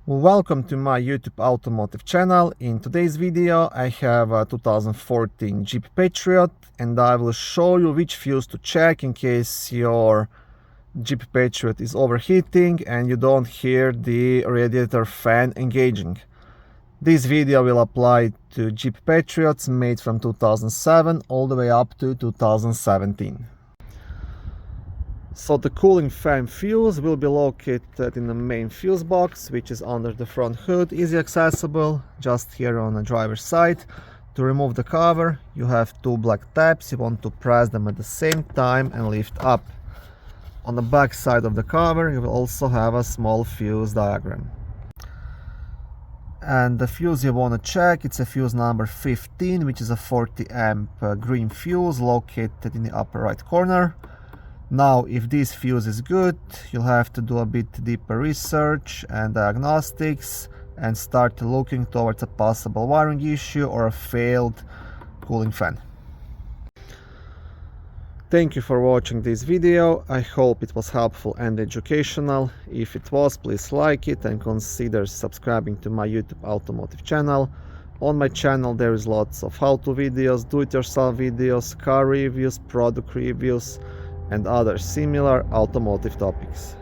Welcome to my YouTube automotive channel. In today's video I have a 2014 Jeep Patriot and I will show you which fuse to check in case your Jeep Patriot is overheating and you don't hear the radiator fan engaging. This video will apply to Jeep Patriots made from 2007 all the way up to 2017. So the cooling fan fuse will be located in the main fuse box, which is under the front hood, easy accessible, just here on the driver's side. To remove the cover, you have two black tabs. You want to press them at the same time and lift up. On the back side of the cover, you will also have a small fuse diagram. And the fuse you want to check, it's a fuse number 15, which is a 40 amp green fuse located in the upper right corner. Now, if this fuse is good, you'll have to do a bit deeper research and diagnostics and start looking towards a possible wiring issue or a failed cooling fan. Thank you for watching this video. I hope it was helpful and educational. If it was, please like it and consider subscribing to my YouTube automotive channel. On my channel there is lots of how-to videos, do-it-yourself videos, car reviews, product reviews, and other similar automotive topics.